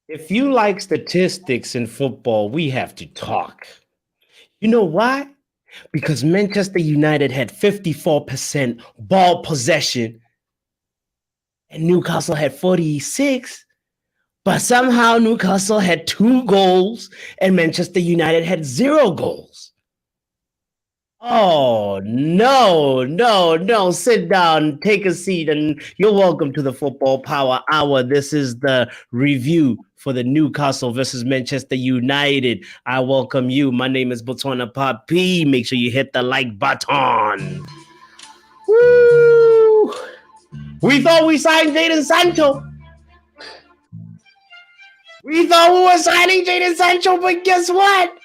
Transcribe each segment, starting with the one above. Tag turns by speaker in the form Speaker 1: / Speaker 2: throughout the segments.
Speaker 1: If you like statistics in football, we have to talk. You know why? Because Manchester United had 54% ball possession and Newcastle had 46. But somehow Newcastle had 2 goals and Manchester United had 0 goals. Oh, no, no, no. Sit down, take a seat, and you're welcome to the Football Power Hour. This is the review for the Newcastle versus Manchester United. I welcome you. My name is botswanapapi. Make sure you hit the like button. Woo! We thought we signed Jadon Sancho. We thought we were signing Jadon Sancho, but guess what?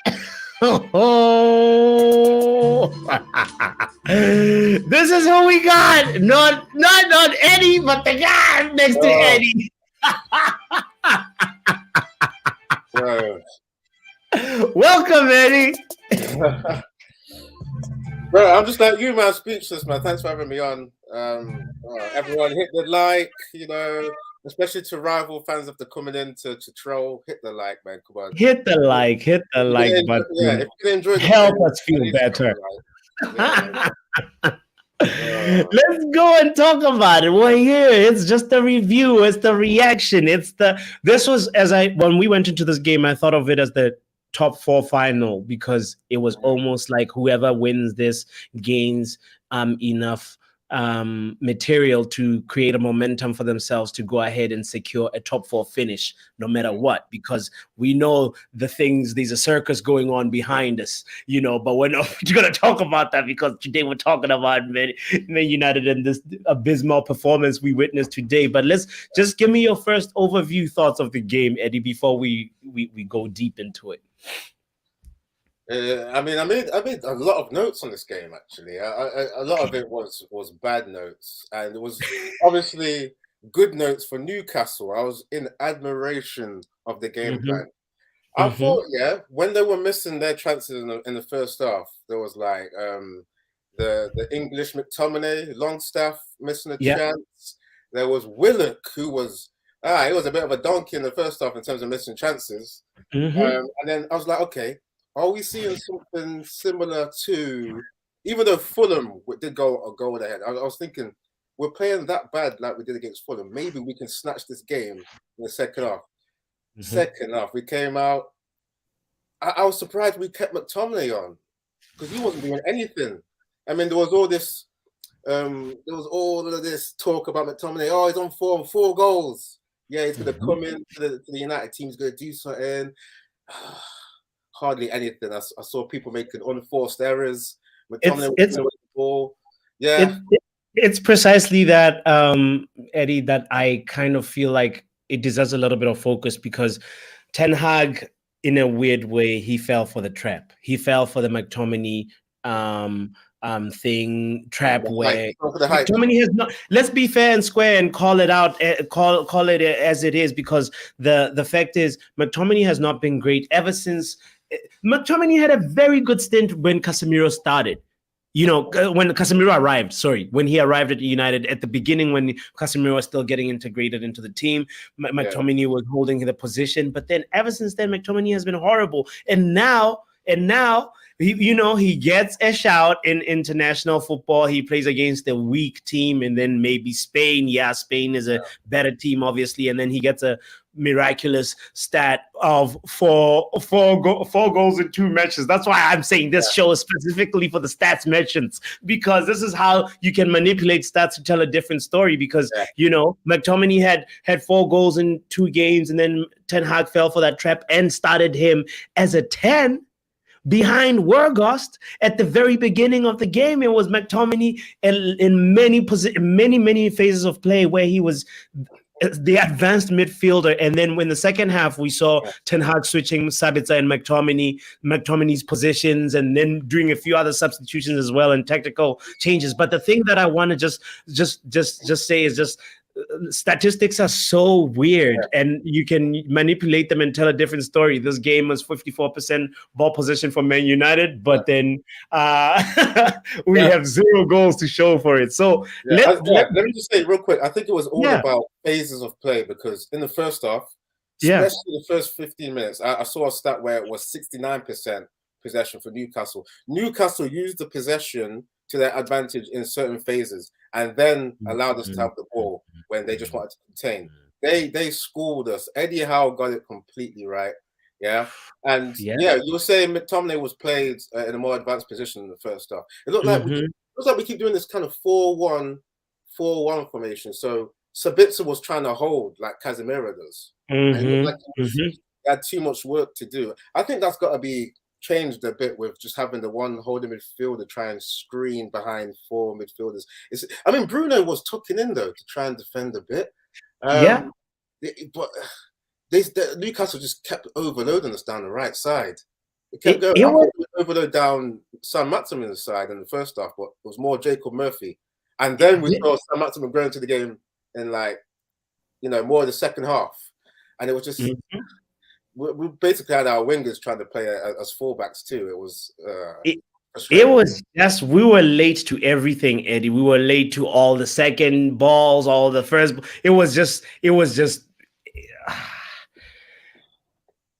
Speaker 1: Oh, this is who we got. Not Eddie, but the guy next to Eddie. Welcome, Eddie.
Speaker 2: Bro, I'm just like you, man. Speechless, man. Thanks for having me on. Everyone, hit the like. Especially to rival fans after coming in to troll. Hit the like, man. Come on.
Speaker 1: Hit the like button.
Speaker 2: Yeah, if you enjoy the
Speaker 1: help us feel better. Let's go and talk about it. We're here. It's just a review. It's the reaction. When we went into this game, I thought of it as the top 4 final because it was almost like whoever wins this gains enough material to create a momentum for themselves to go ahead and secure a top 4 finish no matter what, because we know there's a circus going on behind us, but we're not going to talk about that because today we're talking about Man United and this abysmal performance we witnessed today. But let's just give me your first overview thoughts of the game, Eddie, before we go deep into it.
Speaker 2: I made a lot of notes on this game. Actually, a lot of it was bad notes, and it was obviously good notes for Newcastle. I was in admiration of the game plan. I thought, when they were missing their chances in the first half, there was like the English McTominay, Longstaff missing a chance. There was Willock, who was he was a bit of a donkey in the first half in terms of missing chances. And then I was like, okay. Are we seeing something similar to, even though Fulham did go a goal ahead? I was thinking, we're playing that bad like we did against Fulham. Maybe we can snatch this game in the second half. Second half, we came out. I was surprised we kept McTominay on because he wasn't doing anything. I mean, there was all of this talk about McTominay. Oh, he's on 4 goals. Yeah, he's going to come in to the United team. He's going to do something. Hardly anything. I saw people making unforced errors.
Speaker 1: It's precisely that, Eddie, that I kind of feel like it deserves a little bit of focus because Ten Hag, in a weird way, he fell for the trap. He fell for the McTominay trap where McTominay has not. Let's be fair and square and call it out. Call it as it is, because the fact is McTominay has not been great ever since. McTominay had a very good stint when Casemiro started. When Casemiro arrived, when he arrived at United at the beginning, when Casemiro was still getting integrated into the team, McTominay was holding the position. But then ever since then, McTominay has been horrible. And now he gets a shout in international football. He plays against a weak team, and then maybe Spain. Yeah, Spain is a better team, obviously. And then he gets a miraculous stat of four goals in 2 matches. That's why I'm saying this show is specifically for the stats mentions, because this is how you can manipulate stats to tell a different story. Because McTominay had 4 goals in 2 games, and then Ten Hag fell for that trap and started him as a 10 behind Weghorst at the very beginning of the game. It was McTominay in many phases of play where he was the advanced midfielder. And then in the second half, we saw Ten Hag switching Sabitzer and McTominay's positions, and then doing a few other substitutions as well and tactical changes. But the thing that I want to just say is just statistics are so weird, and you can manipulate them and tell a different story. This game was 54% ball possession for Man United, but then we have 0 goals to show for it. So
Speaker 2: let me just say real quick, I think it was all about phases of play, because in the first half,
Speaker 1: Yeah.
Speaker 2: especially the first 15 minutes. I saw a stat where it was 69% possession for Newcastle. Newcastle used the possession to their advantage in certain phases and then allowed us to have the ball when they just wanted to contain. They schooled us. Eddie Howe got it completely right. Yeah. And yeah, you were saying McTominay was played in a more advanced position in the first half. It looked like we keep doing this kind of 4-1 formation. So Sabitzer was trying to hold like Casemiro does. And it looked like he had too much work to do. I think that's got to be changed a bit with just having the one holding midfielder try and screen behind 4 midfielders. I mean, Bruno was tucking in though to try and defend a bit. But Newcastle just kept overloading us down the right side. It kept going. Overload down Sam Maximin's side in the first half, but it was more Jacob Murphy. And then we saw Sam Maximin grow into the game in more of the second half. And it was just we basically had our wingers trying to play as fullbacks too. It was
Speaker 1: we were late to everything, Eddie. We were late to all the second balls, all the first. It was just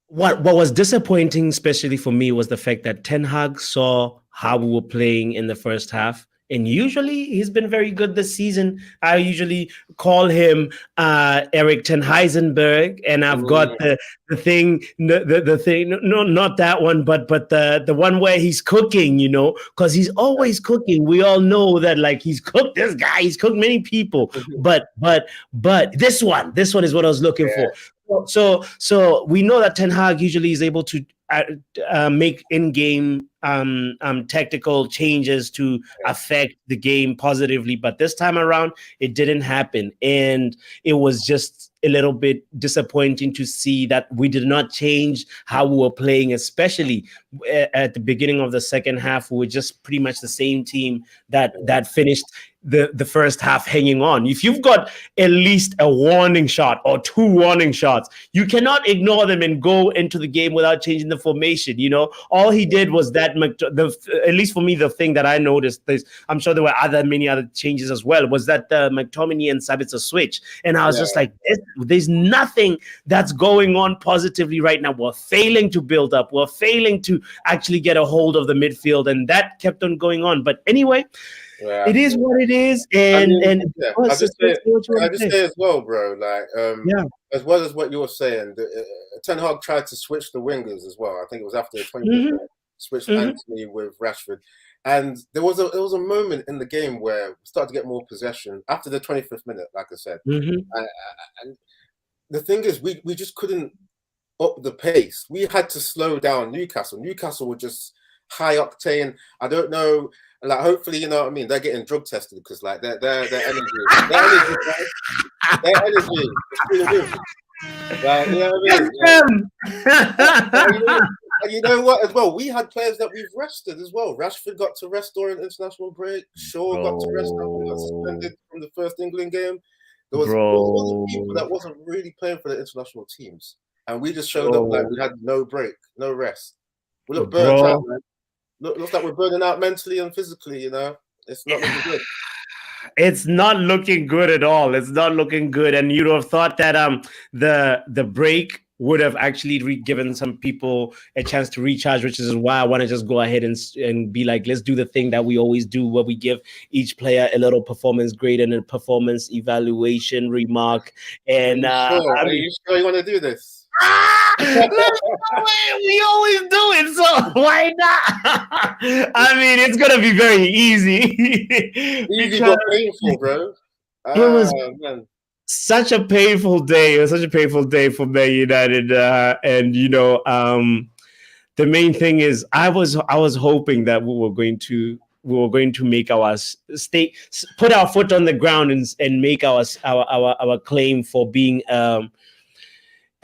Speaker 1: what was disappointing, especially for me, was the fact that Ten Hag saw how we were playing in the first half. And usually he's been very good this season. I usually call him eriktenhag, and I've got the thing, no, not that one, but the one where he's cooking, because he's always cooking. We all know that, like, he's cooked this guy, he's cooked many people, but this one is what I was looking for. So we know that Ten Hag usually is able to make in-game tactical changes to affect the game positively, but this time around it didn't happen, and it was just a little bit disappointing to see that we did not change how we were playing, especially at the beginning of the second half. We were just pretty much the same team that finished the first half hanging on. If you've got at least a warning shot or 2 warning shots, you cannot ignore them and go into the game without changing the formation. All he did was that, at least for me, the thing that I noticed, I'm sure there were many other changes as well, was that the McTominay and Sabitzer switch. And I was just like, there's nothing that's going on positively right now. We're failing to build up. We're failing to actually get a hold of the midfield. And that kept on going on. But anyway, it is what it is. And
Speaker 2: I just say as well, bro, as well as what you were saying, Ten Hag tried to switch the wingers as well. I think it was after the 20th switched Anthony with Rashford. And there was a moment in the game where we started to get more possession after the 25th minute, like I said. And the thing is, we just couldn't up the pace. We had to slow down Newcastle. Newcastle were just high octane. I don't know. Like, hopefully, you know what I mean, they're getting drug tested, because like their energy, like, you know what I mean? And you know what, as well, we had players that we've rested as well. Rashford got to rest during international break. Shaw got to rest after he got suspended from the first England game. There was people that wasn't really playing for the international teams, and we just showed up like we had no break, no rest. We look burnt out, man. Looks like we're burning out mentally and physically. It's not looking good.
Speaker 1: It's not looking good at all. It's not looking good, and you'd have thought that the break would have actually given some people a chance to recharge, which is why I want to just go ahead and be like, let's do the thing that we always do, where we give each player a little performance grade and a performance evaluation remark. And
Speaker 2: are you sure you want to do this?
Speaker 1: We always do it, so why not? I mean, it's gonna be very easy.
Speaker 2: Easy but painful, bro.
Speaker 1: It was such a painful day. It was such a painful day for Man United, and the main thing is, I was hoping that we were going to make our put our foot on the ground and make our claim for being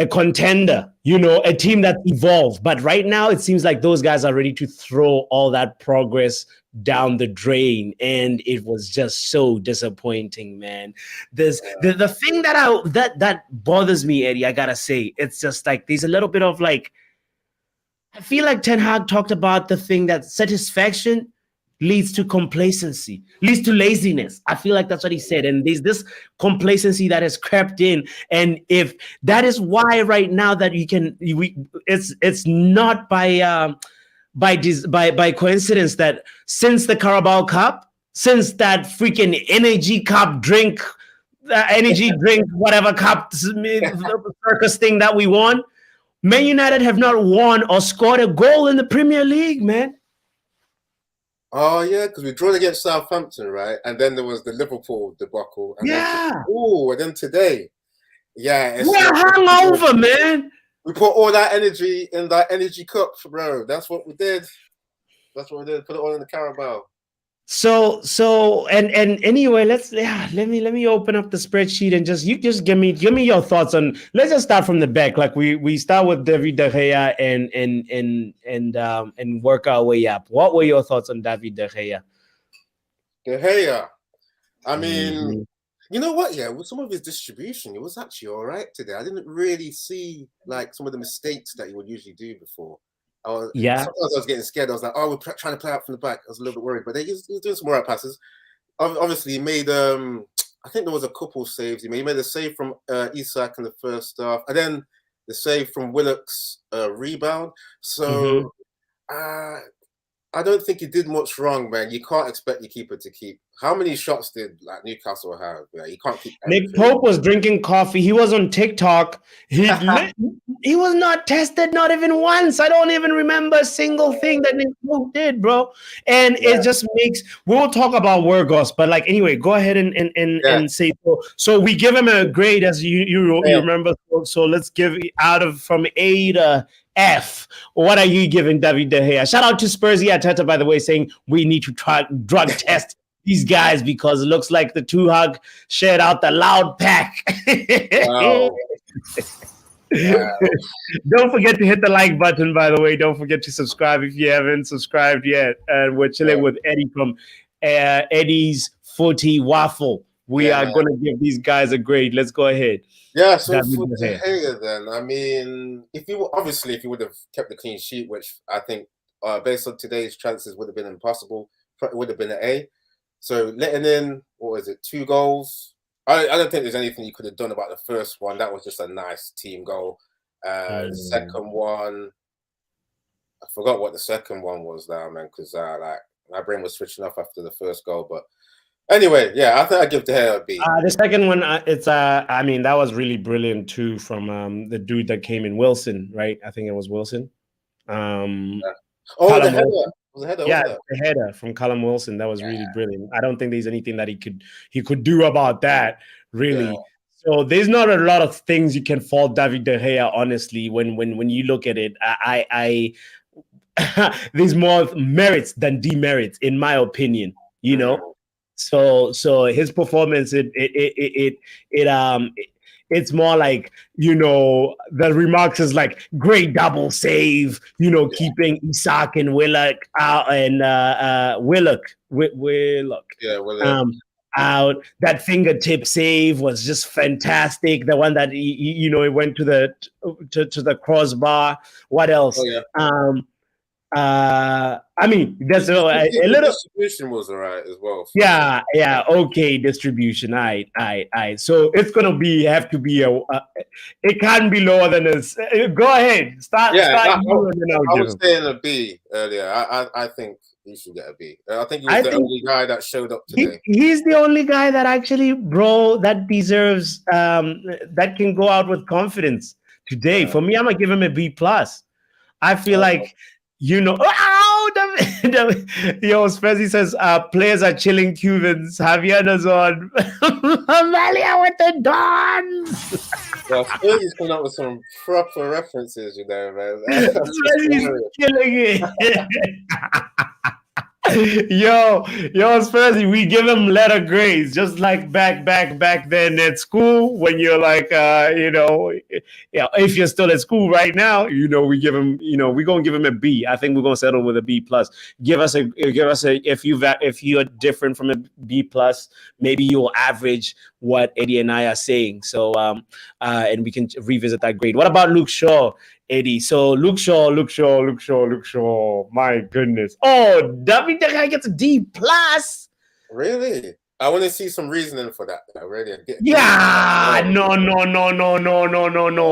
Speaker 1: a contender, a team that evolved. But right now, it seems like those guys are ready to throw all that progress down the drain, and it was just so disappointing, man. The thing that bothers me, Eddie, I gotta say, it's just like there's a little bit of like, I feel like Ten Hag talked about the thing that satisfaction leads to complacency, leads to laziness. I feel like that's what he said. And there's this complacency that has crept in. And if that is why right now that it's not by coincidence that since the Carabao Cup, since that freaking energy drink, whatever cup circus thing that we won, Man United have not won or scored a goal in the Premier League, man.
Speaker 2: Oh yeah, because we drew against Southampton, right? And then there was the Liverpool debacle. And and then today,
Speaker 1: we're hungover, man.
Speaker 2: We put all that energy in that energy cup, bro. That's what we did. Put it all in the Carabao.
Speaker 1: So and anyway, let me open up the spreadsheet and just give me your thoughts on. Let's just start from the back, like we start with David De Gea and work our way up. What were your thoughts on David De Gea?
Speaker 2: De Gea, I mean, you know what? Yeah, with some of his distribution, it was actually all right today. I didn't really see like some of the mistakes that he would usually do before. Sometimes I was getting scared. I was like, oh, we're trying to play out from the back. I was a little bit worried, but he was doing some right passes. Obviously, he made, I think there was a couple saves. He made a save from Isak in the first half, and then the save from Willock's rebound. So I don't think he did much wrong, man. You can't expect your keeper to keep. How many shots did Newcastle have? Yeah, you can't keep.
Speaker 1: Nick Pope was drinking coffee. He was on TikTok. He was not tested, not even once. I don't even remember a single thing that Nick Pope did, bro. And it just makes. We'll talk about Burgos, but like anyway, go ahead and say so. So we give him a grade as you remember. So let's give from A to F. What are you giving David De Gea? Shout out to Spursy Ateta, by the way, saying we need to try drug test these guys because it looks like the two hug shared out the loud pack.
Speaker 2: Wow.
Speaker 1: Don't forget to hit the like button, by the way. Don't forget to subscribe if you haven't subscribed yet. And we're chilling with Eddie from Eddie's Footy Waffle. We are going to give these guys a grade. Let's go ahead.
Speaker 2: Yeah, so for De Gea then, I mean, if you would have kept the clean sheet, which I think based on today's chances would have been impossible, it would have been an A. So letting in, 2 goals? I don't think there's anything you could have done about the first one. That was just a nice team goal. The second one, I forgot what the second one was now, man, because like my brain was switching off after the first goal. But anyway, yeah, I think I give De Gea a B.
Speaker 1: The second one, I mean, that was really brilliant too from the dude that came in, Wilson, right? I think it was Wilson.
Speaker 2: Oh, the header.
Speaker 1: The header from Callum Wilson. That was really brilliant. I don't think there's anything that he could do about that, really. Yeah. So there's not a lot of things you can fault David De Gea, honestly, when you look at it. I there's more merits than demerits, in my opinion, you know. So his performance, it's more like, you know, the remarks is like great double save, you know, keeping Isak and Willock out and Willock out. That fingertip save was just fantastic. The one that it went to the crossbar. What else? I mean, that's a little
Speaker 2: distribution was all right as well.
Speaker 1: So. Okay, distribution. All right. So it's gonna have to be it can't be lower than this. Go ahead. Start.
Speaker 2: I was saying a B earlier. I think he should get a B. I think he was the only guy that showed up today.
Speaker 1: He's the only guy that actually, bro, that deserves that can go out with confidence today. Yeah. For me, I'm gonna give him a B plus. I feel like. You know, Spezzy says players are chilling Cubans. Javier is on Amalia with the Dons.
Speaker 2: Well, Spezzy's coming up with some proper references, you know, man.
Speaker 1: Spezzy's killing it. Yo, Spezzy, we give him letter grades, just like back then at school when you're like, if you're still at school right now, we give him, we're gonna give him a B. I think we're gonna settle with a B plus. Give us a if you're different from a B plus, maybe you'll average what Eddie and I are saying. So and we can revisit that grade. What about Luke Shaw, Eddie? So Luke Shaw. My goodness. Oh, David De Gea gets a D plus.
Speaker 2: Really? I want to see some reasoning for that. Really?
Speaker 1: Yeah, no.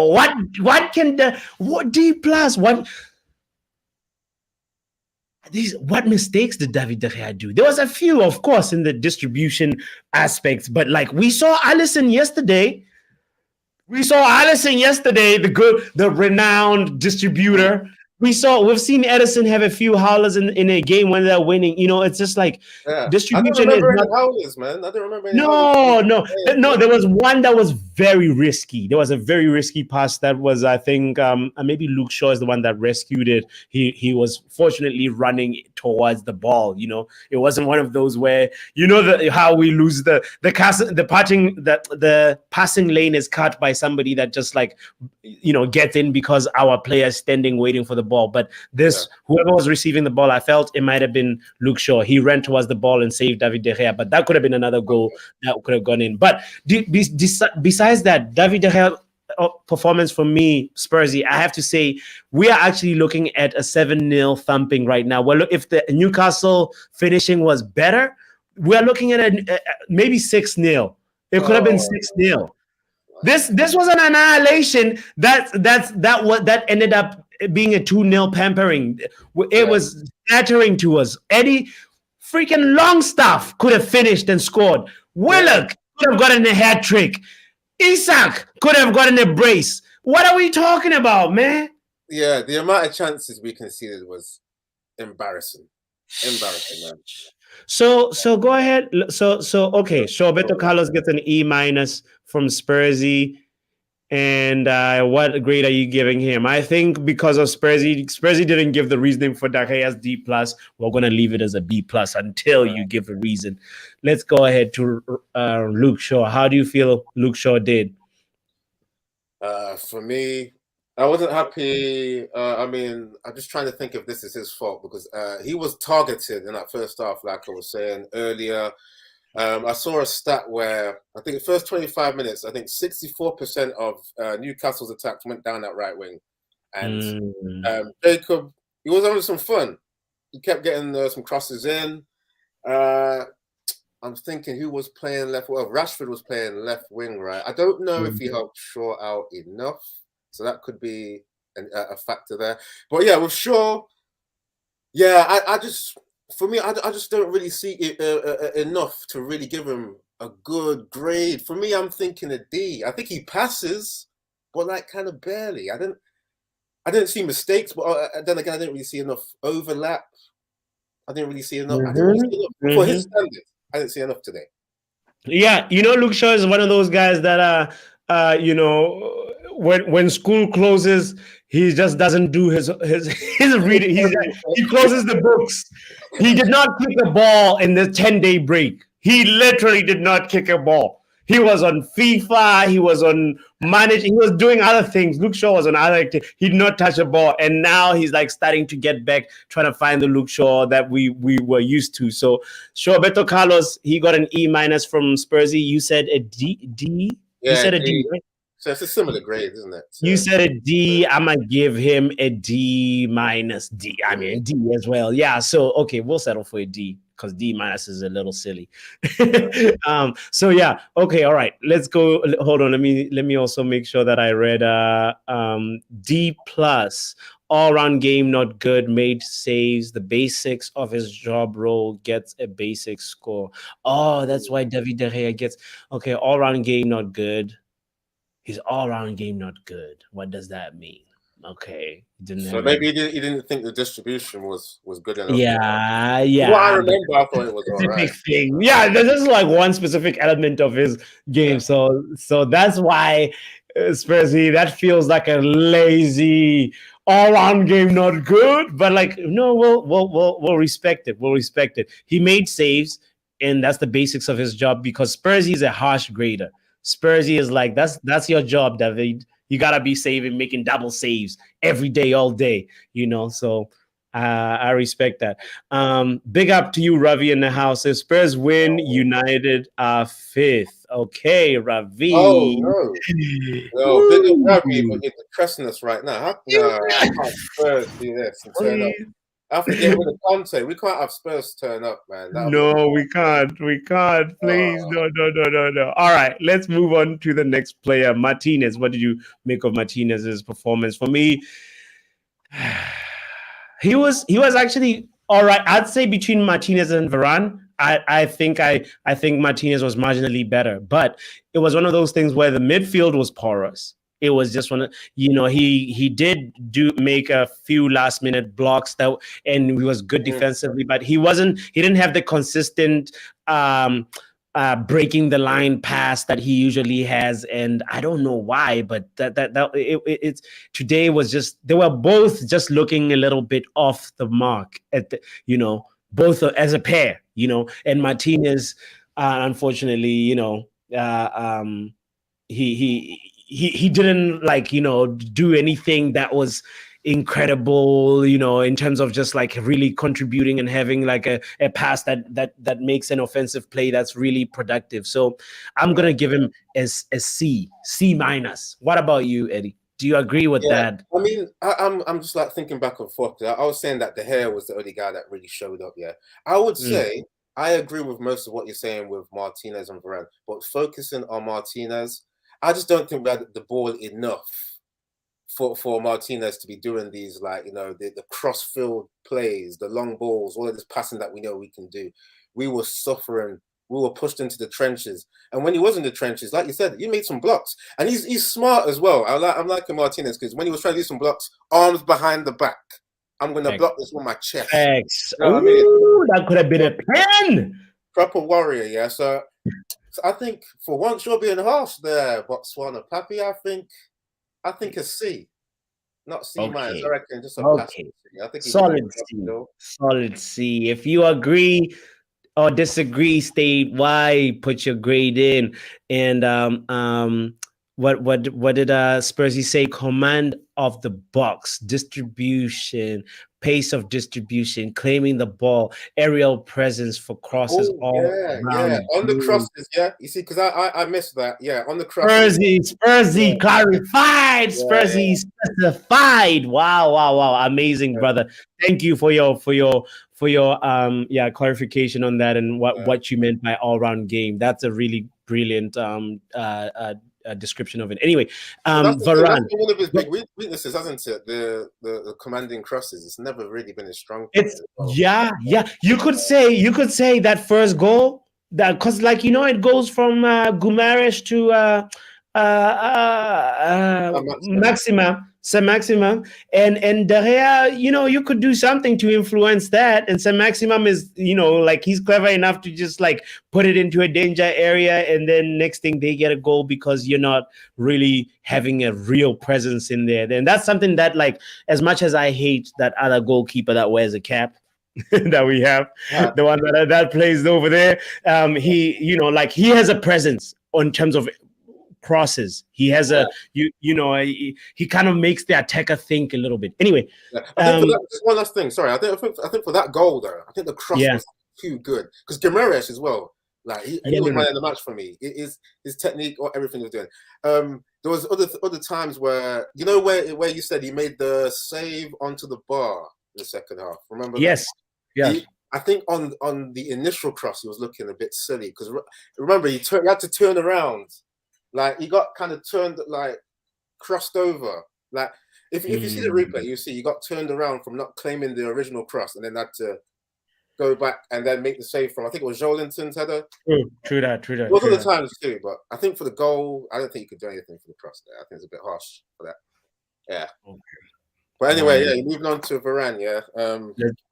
Speaker 1: What can what D plus? What mistakes did David De Gea do? There was a few, of course, in the distribution aspects, but like we saw Alisson yesterday. The renowned distributor. We've seen Edison have a few howlers in a game when they're winning. You know, it's just like distribution
Speaker 2: I don't remember
Speaker 1: is
Speaker 2: any
Speaker 1: not.
Speaker 2: howlers, man. I don't remember any
Speaker 1: No. There was one that was very risky. There was a very risky pass that was, I think, maybe Luke Shaw is the one that rescued it. He was fortunately running towards the ball. You know, it wasn't one of those where how we lose the passing lane is cut by somebody that just like gets in because our player is standing waiting for the ball. But whoever was receiving the ball, I felt it might have been Luke Shaw. He ran towards the ball and saved David De Gea, but that could have been another goal that could have gone in. But besides that, David De Gea performance for me, Spursy, I have to say we are actually looking at a 7-0 thumping right now. Well, if the Newcastle finishing was better, we are looking at maybe 6-0. It could have been 6-0. This was an annihilation that ended up being a 2-0 pampering. It was shattering to us. Eddie freaking Longstaff could have finished and scored. Willock could have gotten a hat trick. Isak could have gotten a brace. What are we talking about, man?
Speaker 2: Yeah, the amount of chances we conceded was embarrassing. Embarrassing, man.
Speaker 1: So go ahead. So okay. Roberto Carlos gets an E- from Spursy. And what grade are you giving him? I think because of Spursy didn't give the reasoning for De Gea's D plus. We're gonna leave it as a B plus until you give a reason. Let's go ahead to Luke Shaw. How do you feel Luke Shaw did?
Speaker 2: For me, I wasn't happy. I mean, I'm just trying to think if this is his fault because he was targeted in that first half, like I was saying earlier. I saw a stat where I think the first 25 minutes, I think 64% of Newcastle's attacks went down that right wing. And Jacob, he was having some fun. He kept getting some crosses in. I'm thinking who was playing left. Well, Rashford was playing left wing, right? I don't know if he helped Shaw out enough. So that could be a factor there. But yeah, with Shaw, I just... For me, I just don't really see it, enough to really give him a good grade. For me, I'm thinking a D. I think he passes, but like kind of barely. I didn't see mistakes, but then again, I didn't really see enough overlap. I didn't really see enough. I didn't really see enough for his standards. I didn't see enough today.
Speaker 1: Yeah, Luke Shaw is one of those guys that when school closes, he just doesn't do his reading. He closes the books. He did not kick a ball in the 10-day break. He literally did not kick a ball. He was on FIFA. He was on manage. He was doing other things. Luke Shaw was on other activities. He did not touch a ball, and now he's like starting to get back, trying to find the Luke Shaw that we were used to. So, Roberto Carlos, he got an E- from Spursy. You said a D.
Speaker 2: Yeah,
Speaker 1: you said a D, right?
Speaker 2: So it's a similar grade, isn't it? So,
Speaker 1: you said a D. I'm gonna give him a D-. D. I mean D as well. Yeah. So okay, we'll settle for a D because D- is a little silly. So yeah. Okay. All right. Let's go. Hold on. Let me also make sure that I read D plus. All-round game not good. Made saves. The basics of his job role, gets a basic score. Oh, that's why David De Gea gets okay. All-round game not good. His all-round game not good. What does that mean? Okay,
Speaker 2: so maybe he didn't think the distribution was good enough.
Speaker 1: Yeah.
Speaker 2: What I remember, I thought it was all right.
Speaker 1: Thing. Yeah, this is like one specific element of his game. Yeah. So that's why Spursy, that feels like a lazy all-round game, not good. But like, no, we'll respect it. We'll respect it. He made saves, and that's the basics of his job because Spursy is a harsh grader. Spursy is like, that's your job, David. You gotta be saving, making double saves every day, all day, So I respect that. Big up to you, Ravi, in the house. If Spurs win, United are 5th. Okay,
Speaker 2: Oh
Speaker 1: Ravi.
Speaker 2: no. No, big up Ravi, but you're depressing us right now. Nah, I can't Spurs do this and turn up. I have to get rid of Conte. We can't have Spurs turn up, man. That'll be
Speaker 1: No, we can't. We can't. Please.
Speaker 2: oh.
Speaker 1: No, no, no, no, no. All right, let's move on to the next player, Martinez. What did you make of Martinez's performance? For me, he was actually all right. I'd say between Martinez and Varane, I think Martinez was marginally better, but it was one of those things where the midfield was porous. It was just one, he did make a few last minute blocks and he was good defensively, but he didn't have the consistent breaking the line pass that he usually has, and I don't know why, but it's today was just they were both just looking a little bit off the mark both as a pair, and Martinez, unfortunately, he didn't do anything that was incredible, in terms of just like really contributing and having like a pass that makes an offensive play that's really productive. So I'm gonna give him a C minus. What about you, Eddie? Do you agree with that?
Speaker 2: I mean, I'm just like thinking back and forth. I was saying that De Gea was the only guy that really showed up. Yeah, I would say I agree with most of what you're saying with Martinez and Varane, but focusing on Martinez, I just don't think we had the ball enough for Martinez to be doing these the cross field plays, the long balls, all of this passing that we know we can do. We were suffering. We were pushed into the trenches, and when he was in the trenches, like you said, he made some blocks, and he's smart as well. I'm liking Martinez because when he was trying to do some blocks, arms behind the back. I'm gonna block this with my chest.
Speaker 1: Thanks. You know what I mean? That could have been a 10.
Speaker 2: Proper warrior, yeah. So I think for once you're being harsh there, botswanapapi. I think a C, not C minus. I reckon just a
Speaker 1: okay.
Speaker 2: I think
Speaker 1: Solid C. Solid C. If you agree or disagree, state why. Put your grade in. And what did Spursy say? Command of the box, distribution, pace of distribution, claiming the ball, aerial presence for crosses.
Speaker 2: Yeah, on the crosses. Yeah, you see, because I missed that. Yeah, on the crosses.
Speaker 1: Spursy clarified. Spursy specified. Wow, amazing, brother. Thank you for your clarification on that and what you meant by all-round game. That's a really brilliant description of it. Anyway, Varane.
Speaker 2: That's one of his big weaknesses, hasn't it? The commanding crosses. It's never really been his strong point.
Speaker 1: Yeah. You could say that first goal, that because it goes from Guimaraes to Saint-Maximin, and De Gea, you could do something to influence that. And Saint-Maximin is, he's clever enough to just put it into a danger area, and then next thing they get a goal because you're not really having a real presence in there. And that's something that, as much as I hate that other goalkeeper that wears a cap that we have, the one that plays over there, he has a presence in terms of crosses. He has he kind of makes the attacker think a little bit. Anyway,
Speaker 2: I think just one last thing. Sorry, I think for that goal though, I think the cross was too good because Guimaraes as well. He was man of the match for me. His technique or everything he was doing. There was other times where where you said he made the save onto the bar in the second half. Remember?
Speaker 1: Yes.
Speaker 2: Yeah. I think on the initial cross he was looking a bit silly because remember he had to turn around. He got kind of turned, crossed over. If you see the replay, you see he got turned around from not claiming the original cross and then had to go back and then make the save from, I think it was Joelinton's header.
Speaker 1: True that.
Speaker 2: Those are the times too, but I think for the goal, I don't think he could do anything for the cross there. I think it's a bit harsh for that. Yeah. Okay. But anyway, moving on to Varane, yeah.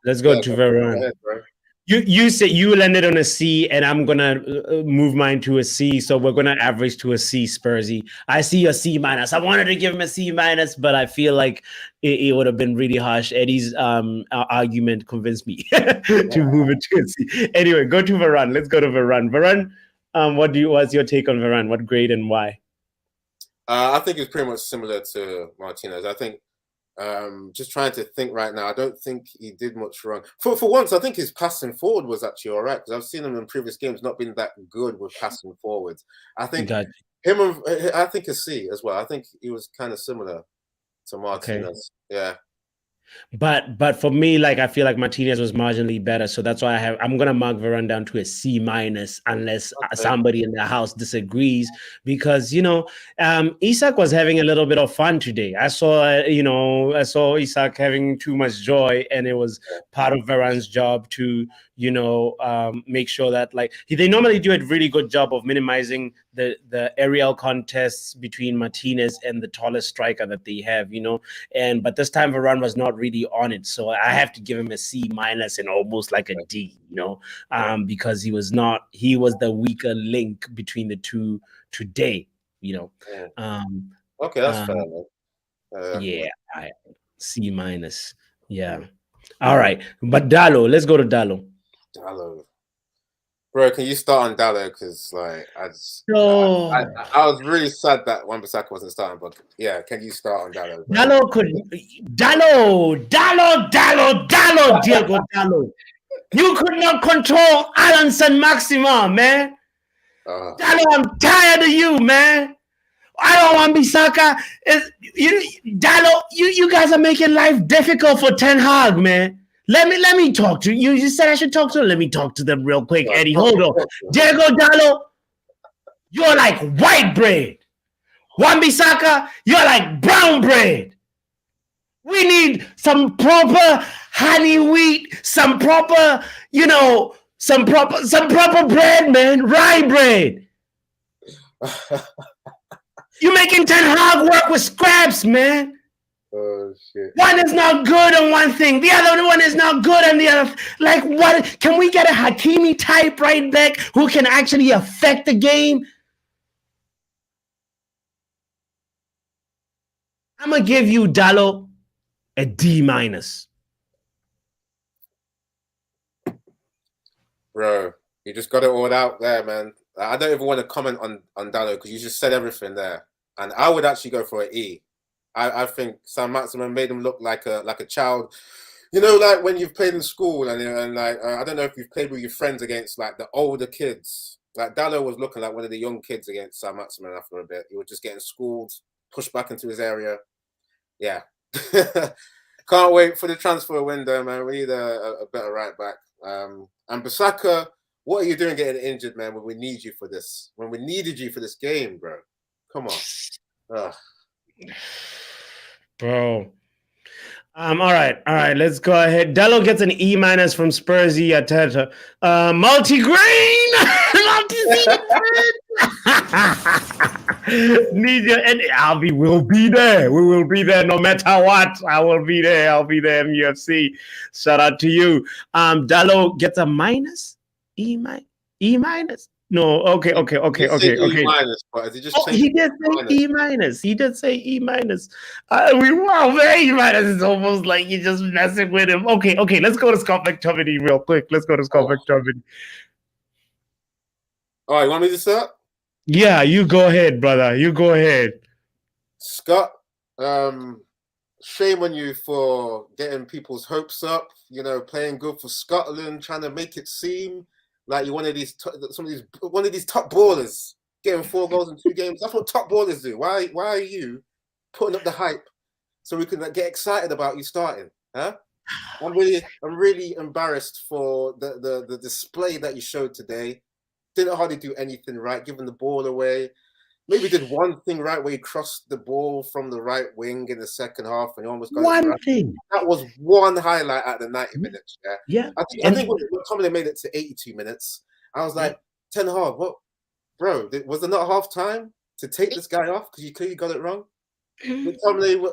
Speaker 1: Let's go to Varane. Go ahead, bro. You said you landed on a C, and I'm gonna move mine to a C. So we're gonna average to a C, Spursy. I see a C minus. I wanted to give him a C minus, but I feel like it would have been really harsh. Eddie's argument convinced me to move it to a C. Anyway, go to Varane. Let's go to Varane. Varane, what's your take on Varane? What grade and why?
Speaker 2: I think it's pretty much similar to Martinez. I think Just trying to think right now. I don't think he did much wrong. For once, I think his passing forward was actually all right, because I've seen him in previous games not been that good with passing forward. I think I think a C as well. I think he was kind of similar to Martinez. Okay. Yeah.
Speaker 1: But for me, like, I feel like Martinez was marginally better, so that's why I'm gonna mark Varane down to a C-, unless somebody in the house disagrees, because Isak was having a little bit of fun today. I saw Isak having too much joy, and it was part of Varane's job to make sure that, like, they normally do a really good job of minimizing the aerial contests between Martinez and the tallest striker that they have, but this time Varane was not really on it, so I have to give him a C- and almost like a D, because he was the weaker link between the two today,
Speaker 2: Okay, that's fair.
Speaker 1: Yeah, C-. Yeah. All right, but Dalot, let's go to Dalot.
Speaker 2: Bro, can you start on Dalot? Because I was really sad that Wan-Bissaka wasn't starting, but yeah, can you start on Dalot? Dalot,
Speaker 1: Diego Dalot. You could not control Alan Saint-Maximin, man. Dalot, I'm tired of you, man. I don't want Bissaka. Dalot, you guys are making life difficult for Ten Hag, man. Let me talk to you. You said I should talk to them. Let me talk to them real quick, Eddie. Hold on. Diego Dalot, you're like white bread. Wan-Bissaka, you're like brown bread. We need some proper honey wheat, some proper bread, man. Rye bread. You're making Ten Hag work with scraps, man.
Speaker 2: Oh shit!
Speaker 1: One is not good on one thing, the other one is not good on the other. Like, what? Can we get a Hakimi type right back who can actually affect the game? I'm gonna give you, Dalot, a D-.
Speaker 2: Bro, you just got it all out there, man. I don't even want to comment on Dalot because you just said everything there, and I would actually go for an E. I think Saint-Maximin made him look like a child, like when you've played in school and like I don't know if you've played with your friends against like the older kids. Like Dalot was looking like one of the young kids against Saint-Maximin after a bit. He was just getting schooled, pushed back into his area. Yeah, can't wait for the transfer window, man. We need a better right back. And Bissaka, what are you doing getting injured, man? When we need you for this, when we needed you for this game, bro. Come on. Ugh.
Speaker 1: Bro. All right. Let's go ahead. Dalot gets an E- from Spursy Ateta. Multigrain, need your and we'll be there. We will be there no matter what. I will be there. I'll be there. MUFC. Shout out to you. Dalot gets a minus. E-? No, okay.
Speaker 2: E-, but he just
Speaker 1: he did say E-. He did say E-. We wow, very E-. It's almost like you're just messing with him. Okay. Let's go to Scott McTominay real quick. McTominay.
Speaker 2: All right, you want me to start?
Speaker 1: Yeah, you go ahead, brother. You go ahead.
Speaker 2: Scott, shame on you for getting people's hopes up. Playing good for Scotland, trying to make it seem like you're one of these top ballers, getting 4 goals in 2 games. That's what top ballers do. Why are you putting up the hype so we can get excited about you starting? Huh? I'm really embarrassed for the display that you showed today. Didn't hardly do anything right, giving the ball away. Maybe did one thing right where he crossed the ball from the right wing in the second half and he almost got
Speaker 1: one thing.
Speaker 2: That was one highlight at the 90 minutes.
Speaker 1: Yeah.
Speaker 2: I think when McTominay made it to 82 minutes, I was like, Ten Hag, what, bro? Was there not half time to take this guy off because you clearly got it wrong? McTominay,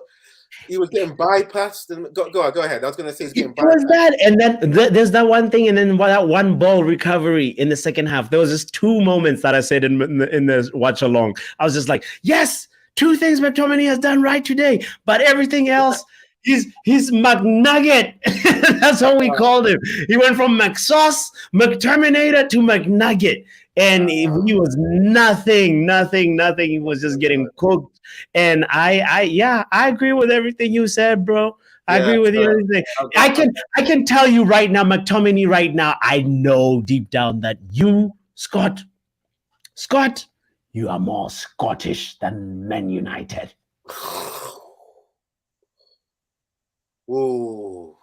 Speaker 2: he was getting bypassed. And go ahead. I was going to say he's getting bypassed.
Speaker 1: Was that, and then there's that one thing, and then that one ball recovery in the second half. There was just 2 moments that I said in the watch along. I was just like, yes, 2 things McTominay has done right today, but everything else, he's McNugget. That's how we called him. He went from McSauce, McTerminator to McNugget. and he was nothing. He was just getting cooked. And I agree with everything you said, bro. I agree with you. Everything. I can tell you right now, McTominay. Right now, I know deep down that you, Scott, you are more Scottish than Man United.
Speaker 2: Ooh.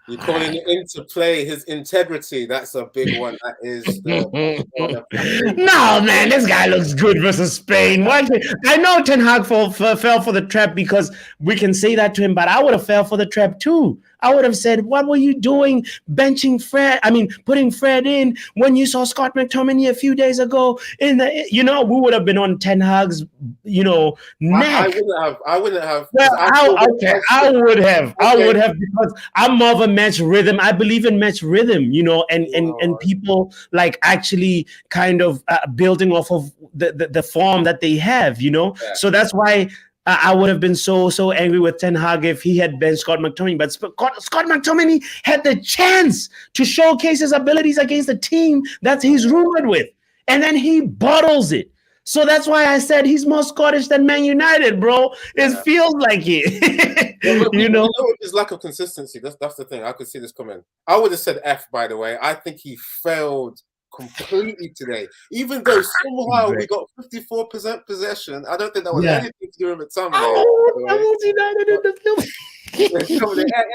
Speaker 2: You're calling it interplay, his integrity. That's a big one. That is the
Speaker 1: No, man, this guy looks good versus Spain. Why? I know Ten Hag fell for the trap because we can say that to him, but I would have fell for the trap too. I would have said, what were you doing benching Fred? I mean, putting Fred in when you saw Scott McTominay a few days ago in the, we would have been on Ten Hag's, neck.
Speaker 2: I wouldn't have.
Speaker 1: Well, I would have because I'm more of a match rhythm. I believe in match rhythm, and people like actually kind of building off of the form that they have, Yeah. So that's why I would have been so angry with Ten Hag if he had benched Scott McTominay. But Scott McTominay had the chance to showcase his abilities against the team that he's rumored with, and then he bottles it. So that's why I said he's more Scottish than Man United, bro. It feels like it.
Speaker 2: His lack of consistency. That's the thing. I could see this coming. I would have said F, by the way. I think he failed completely today. Even though somehow we got 54% possession, I don't think that was anything to do with McTominay.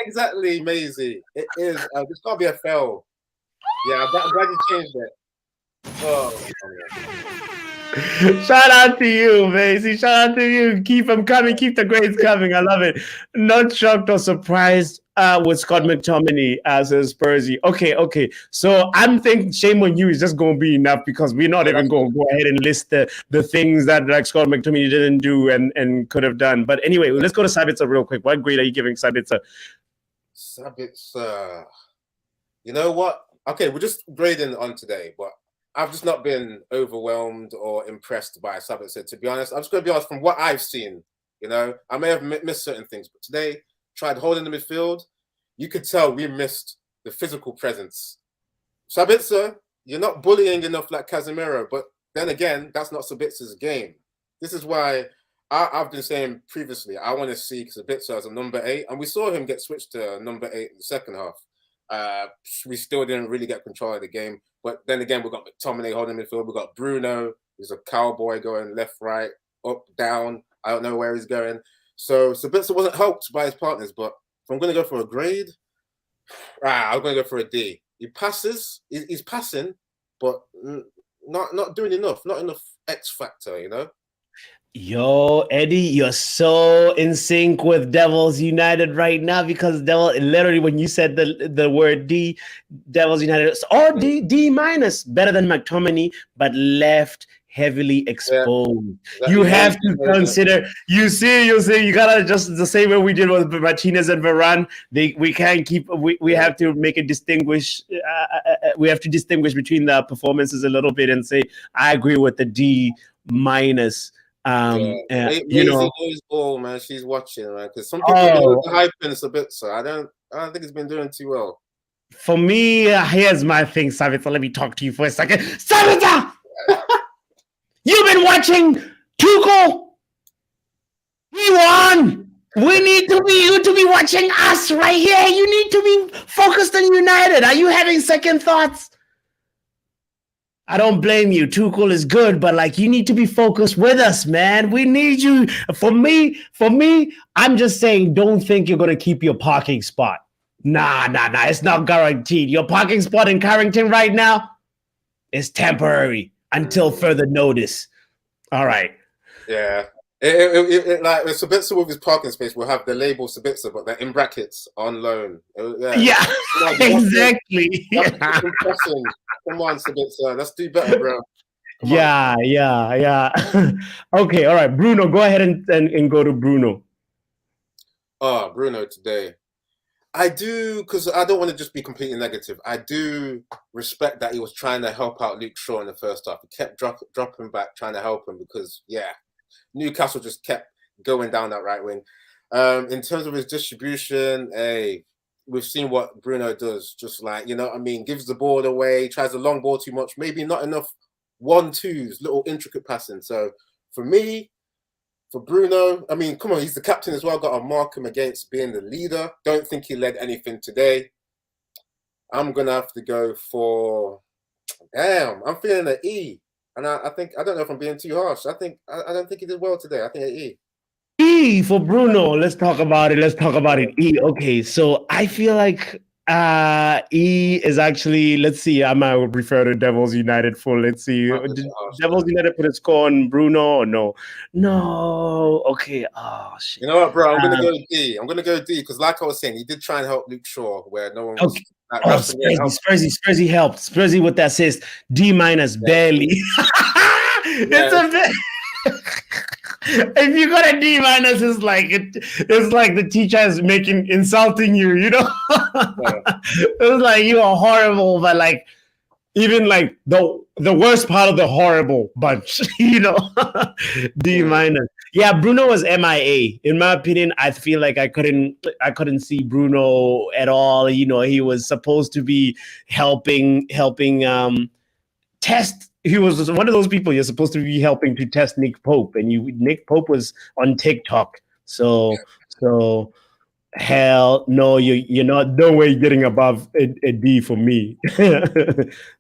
Speaker 2: Exactly, Maisie. It is. There's got to be a fail. Yeah, I'm glad you changed it. Oh.
Speaker 1: Shout out to you, Macy. Shout out to you. Keep them coming. Keep the grades coming. I love it. Not shocked or surprised with Scott McTominay as a Spursy. Okay. So I'm thinking shame on you is just going to be enough because we're not even going to go ahead and list the things that like Scott McTominay didn't do and could have done. But anyway, let's go to Sabitzer real quick. What grade are you giving Sabitzer?
Speaker 2: Sabitzer. You know what? Okay, we're just grading on today, but I've just not been overwhelmed or impressed by Sabitzer, to be honest. I'm just going to be honest from what I've seen. I may have missed certain things, but today, tried holding the midfield. You could tell we missed the physical presence. Sabitzer, you're not bullying enough like Casemiro, but then again, that's not Sabitzer's game. This is why I've been saying previously, I want to see Sabitzer as a number 8, and we saw him get switched to number 8 in the second half. We still didn't really get control of the game. But then again, we've got McTominay holding midfield. We've got Bruno, who's a cowboy going left, right, up, down. I don't know where he's going. So Sabitzer wasn't helped by his partners. But if I'm going to go for a grade, I'm going to go for a D. He passes. He's passing, but not doing enough. Not enough X factor,
Speaker 1: Yo, Eddie, you're so in sync with Devils United right now because literally when you said the word D, Devils United or D minus better than McTominay, but left heavily exposed. You have to consider. You see, you gotta just the same way we did with Martinez and Varane. We can't keep. We have to make a distinguish. We have to distinguish between the performances a little bit and say I agree with the D minus.
Speaker 2: Knows all, man. She's watching, man. Because some people hype in a bit, so I don't think it's been doing too well.
Speaker 1: For me, here's my thing, Savita. Let me talk to you for a second. Savita! You've been watching Tuchel. He won. We need you to be watching us right here. You need to be focused on United. Are you having second thoughts? I don't blame you. Tuchel is good, but you need to be focused with us, man. We need you. For me, I'm just saying, don't think you're going to keep your parking spot. Nah. It's not guaranteed. Your parking spot in Carrington right now is temporary until further notice. All right.
Speaker 2: Yeah. Like Sabitzer with his parking space will have the label Sabitzer, but they're in brackets on loan.
Speaker 1: Yeah, exactly.
Speaker 2: Come on, Sabitzer. Let's do better, bro.
Speaker 1: Yeah. Okay, all right. Bruno, go ahead and go to Bruno.
Speaker 2: Oh, Bruno today. I do, because I don't want to just be completely negative. I do respect that he was trying to help out Luke Shaw in the first half. He kept dropping back, trying to help him because, Newcastle just kept going down that right wing. In terms of his distribution, we've seen what Bruno does. Just like, you know what I mean, gives the ball away, tries a long ball too much, maybe not enough 1-2s, little intricate passing. So for me, for Bruno, I mean, come on, he's the captain as well. Got to mark him against being the leader. Don't think he led anything today. I'm gonna have to go for. Damn, I'm feeling an E, and I think I don't know if I'm being too harsh. I don't think he did well today. I think an E.
Speaker 1: E for Bruno. Let's talk about it. E. Okay, so I feel like E is actually, let's see, I might refer to Devils United for, let's see. Did Devils United put a score on Bruno or no? No. Okay. Oh shit.
Speaker 2: You know what, bro? I'm gonna go D. I'm gonna go D because, like I was saying, he did try and help Luke Shaw where no one was.
Speaker 1: Okay. Spursy helped. Spursy with the assist. D- barely. It's a bit. If you got a D-, it's like the teacher is insulting you, you know. It's like you are horrible, but like even like the worst part of the horrible bunch, you know. D-. Yeah, Bruno was MIA. In my opinion, I feel like I couldn't see Bruno at all. You know, he was supposed to be helping test. He was one of those people you're supposed to be helping to test Nick Pope, and Nick Pope was on TikTok. So hell no, you're not, no way getting above a D for me.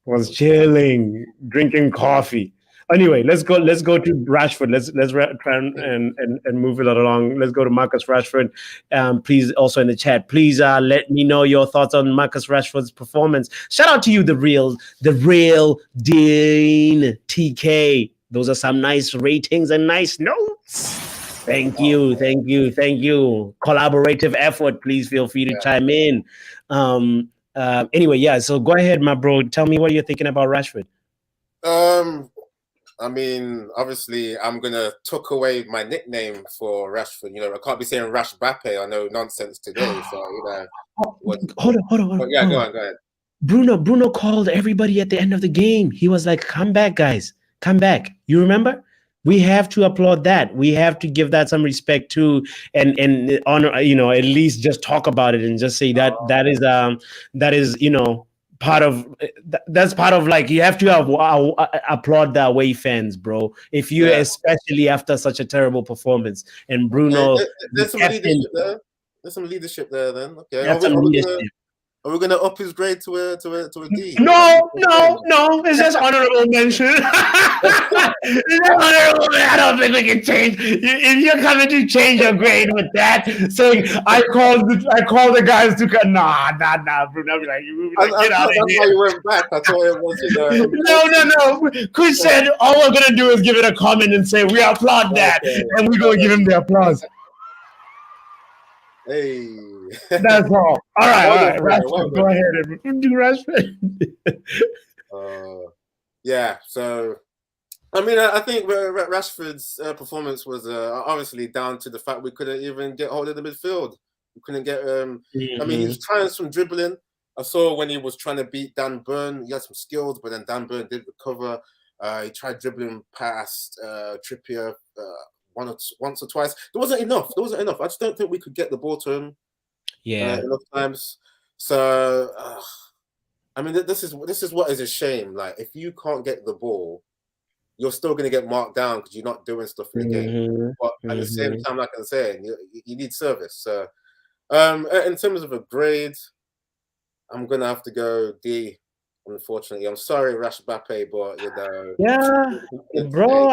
Speaker 1: Was chilling, drinking coffee. Anyway, let's go to Rashford. Let's try and move it along. Let's go to Marcus Rashford. Please, also in the chat, please let me know your thoughts on Marcus Rashford's performance. Shout out to you, the real Dean TK. Those are some nice ratings and nice notes. Thank you. Collaborative effort. Please feel free to chime in. Anyway, yeah. So go ahead, my bro. Tell me what you're thinking about Rashford.
Speaker 2: I mean, obviously, I'm gonna tuck away my nickname for Rashford. You know, I can't be saying Rashbappe. I know nonsense today. So you know.
Speaker 1: Hold on.
Speaker 2: Yeah, go ahead.
Speaker 1: Bruno called everybody at the end of the game. He was like, "Come back, guys. Come back." You remember? We have to applaud that. We have to give that some respect too, and honor. You know, at least just talk about it and just say that is you know. That's part of like, you have to applaud the away fans, bro. If you especially after such a terrible performance, and Bruno,
Speaker 2: there's some leadership there. There's some leadership there. Then okay, are we gonna up his grade to a D?
Speaker 1: No. It's just honorable mention. It's just honorable. I don't think we can change. If you're coming to change your grade with that, saying I called the guys to nah, Bruno. I'll be like, get out of here.
Speaker 2: That's why you went back. I thought it was, you know.
Speaker 1: No. Chris said all we're gonna do is give it a comment and say we applaud that, and we're gonna give him the applause.
Speaker 2: Hey.
Speaker 1: That's all. All right. Rashford, go ahead and do Rashford.
Speaker 2: Yeah. So, I mean, I think Rashford's performance was obviously down to the fact we couldn't even get hold of the midfield. We couldn't get. I mean, he was trying some dribbling. I saw when he was trying to beat Dan Burn, he had some skills, but then Dan Burn did recover. He tried dribbling past Trippier once or twice. There wasn't enough. I just don't think we could get the ball to him. Enough times. So I mean, this is what is a shame. Like, if you can't get the ball, you're still going to get marked down because you're not doing stuff in the game. But at the same time, like I'm saying, you need service. So in terms of a grade, I'm gonna have to go D. Unfortunately, I'm sorry, Rashbappe, but you know.
Speaker 1: Yeah, bro.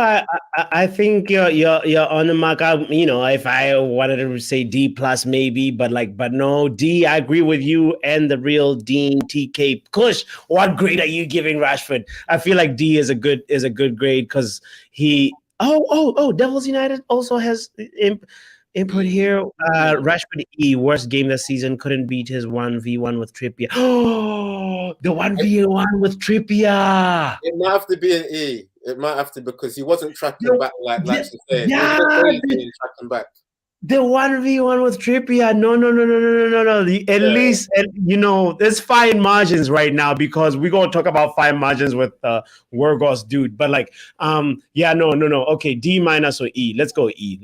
Speaker 1: I think you're on the mark. You know, if I wanted to say D plus maybe, but no, D. I agree with you and the real Dean TK. Kush, what grade are you giving Rashford? I feel like D is a good grade because he. Oh, Devils United also has input here. Rashford E, worst game this season, couldn't beat his 1v1 with Trippier. Oh, the 1v1 with Trippier.
Speaker 2: It might have to be an E. It might have to, because he wasn't tracking back like you said.
Speaker 1: Yeah,
Speaker 2: tracking back.
Speaker 1: The 1v1 with Trippier. No. At least, you know, there's fine margins right now because we're going to talk about fine margins with Wargos dude. But no. Okay, D minus or E? Let's go E.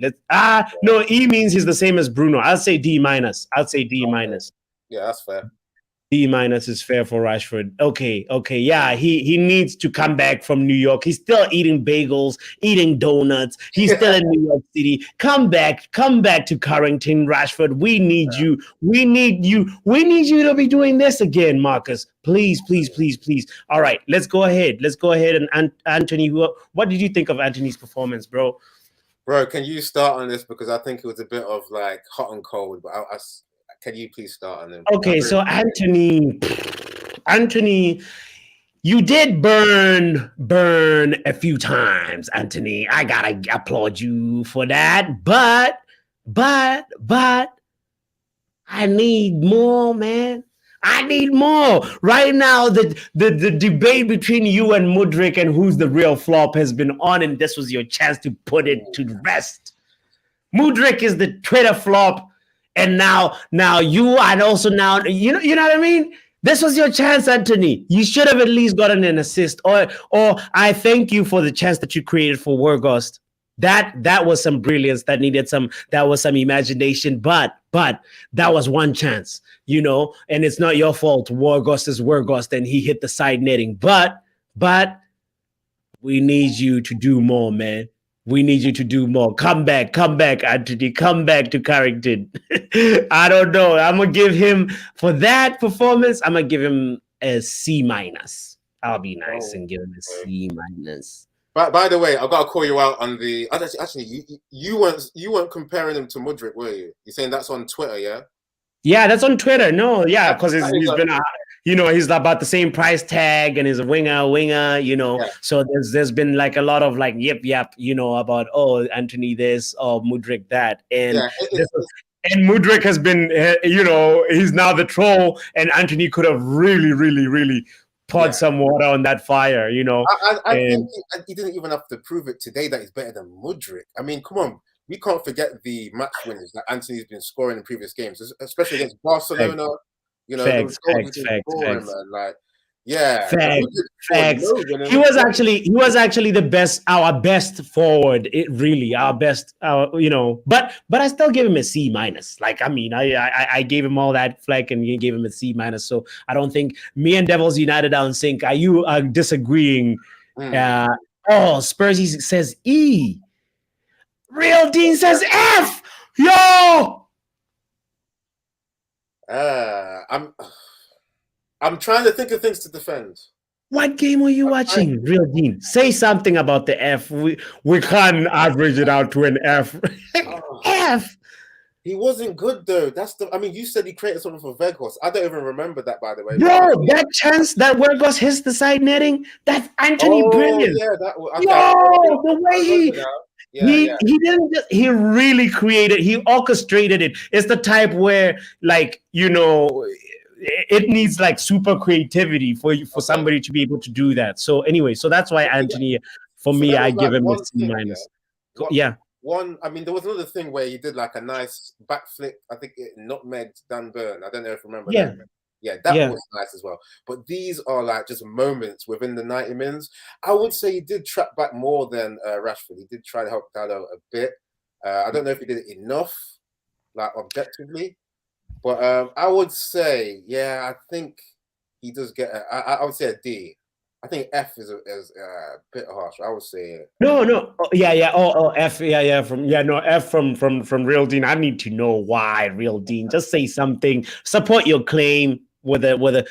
Speaker 1: No, E means he's the same as Bruno. I'll say D minus.
Speaker 2: Yeah, that's fair.
Speaker 1: D- is fair for Rashford. Okay, yeah, he needs to come back from New York. He's still eating bagels, eating donuts. He's still in New York City. Come back to Carrington, Rashford. We need you. We need you to be doing this again, Marcus. Please. All right, let's go ahead. And Anthony, what did you think of Anthony's performance, bro?
Speaker 2: Bro, can you start on this, because I think it was a bit of like hot and cold, but can you please start on him?
Speaker 1: Okay, so Anthony, you did burn a few times, Anthony. I gotta applaud you for that. But I need more, man. I need more. Right now, the debate between you and Mudryk and who's the real flop has been on, and this was your chance to put it to rest. Mudryk is the Twitter flop. And now you, and also now, you know what I mean? This was your chance, Anthony. You should have at least gotten an assist, or I thank you for the chance that you created for Weghorst. That was some brilliance. That was some imagination, but that was one chance, and it's not your fault. Weghorst is Weghorst, and he hit the side netting. But we need you to do more, man. We need you to do more. Come back, Anthony. Come back to Carrington. I don't know. I'm going to give him, for that performance, I'm going to give him a C-. I'll be nice and give him a C-.
Speaker 2: By the way, I've got to call you out on the... Actually, you weren't comparing him to Mudryk, were you? You're saying that's on Twitter, yeah?
Speaker 1: Yeah, that's on Twitter. No, yeah, because he's been... he's about the same price tag and he's a winger,
Speaker 2: Yeah.
Speaker 1: So there's been like a lot of like, yep, about, Anthony this or Mudryk that. And and Mudryk has been, he's now the troll, and Anthony could have really poured some water on that fire,
Speaker 2: I think he didn't even have to prove it today that he's better than Mudryk. I mean, come on. We can't forget the match winners that Anthony's been scoring in previous games, especially against Barcelona.
Speaker 1: Facts.
Speaker 2: Man. Like, yeah,
Speaker 1: facts. He was actually the best, our best forward. Our best, But I still give him a C-. Like, I mean, I gave him all that flack, and you gave him a C-. So I don't think me and Devils United are in sync. Are you disagreeing? Spursy says E. Real Dean says F. Yo.
Speaker 2: I'm trying to think of things to defend.
Speaker 1: What game were you watching, Real Dean? Say something about the F. We can't average it out to an F. F.
Speaker 2: He wasn't good though. You said he created something for Weghorst. I don't even remember that, by the way.
Speaker 1: Bro, that chance that Weghorst hits the side netting, that's Anthony brilliant.
Speaker 2: Yeah,
Speaker 1: the way he really created, he orchestrated it. It's the type where, like, it needs like super creativity for somebody to be able to do that. So anyway, so that's why Anthony, for me, I give him a C-. Yeah.
Speaker 2: There was another thing where he did like a nice backflip. I think it nutmegged Dan Burn. I don't know if you remember that. Yeah, that was nice as well. But these are like just moments within the 90 minutes. I would say he did track back more than Rashford. He did try to help Dallo a bit. I don't know if he did it enough, like objectively. But I would say, I think he does get. I would say a D. I think F is a bit harsh. I would say
Speaker 1: no. F. F from Real Dean. I need to know why, Real Dean. Just say something. Support your claim with a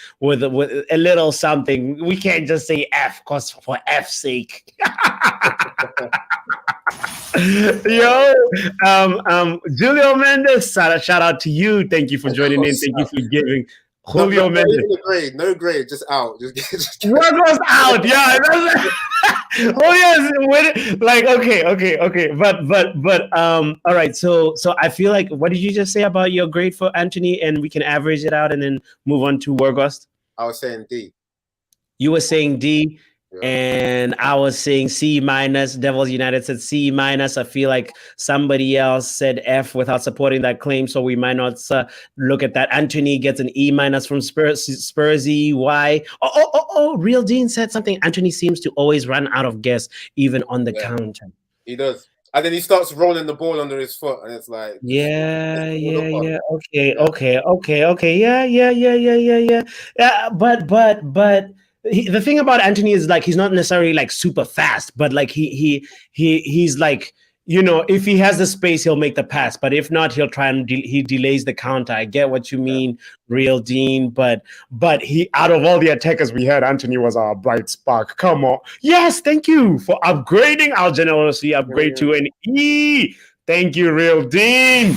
Speaker 1: little something. We can't just say F, cause for F's sake. Yo, Julio Mendes, shout out to you. Thank you for joining in. Thank you for giving. Julio Mendes.
Speaker 2: No grade, just out. Just
Speaker 1: Weghorst out. Yeah. Julio's like, okay. But all right. So I feel like, what did you just say about your grade for Anthony? And we can average it out and then move on to Weghorst.
Speaker 2: I was saying D.
Speaker 1: You were saying D. And I was saying C-. Devils United said C-. I feel like somebody else said F without supporting that claim, so we might not look at that. Anthony gets an E- from Spursy. Why? Real Dean said something. Anthony seems to always run out of gas, even on the counter.
Speaker 2: He does. And then he starts rolling the ball under his foot, and it's like,
Speaker 1: yeah. Okay. Yeah. But the thing about Antony is like he's not necessarily like super fast, but like he's like, you know, if he has the space, he'll make the pass. But if not, he'll try and he delays the counter. I get what you mean, Real Dean. But he, out of all the attackers we had, Antony was our bright spark. Come on. Yes, thank you for upgrading our generosity. Upgrade to an E. Thank you, Real Dean.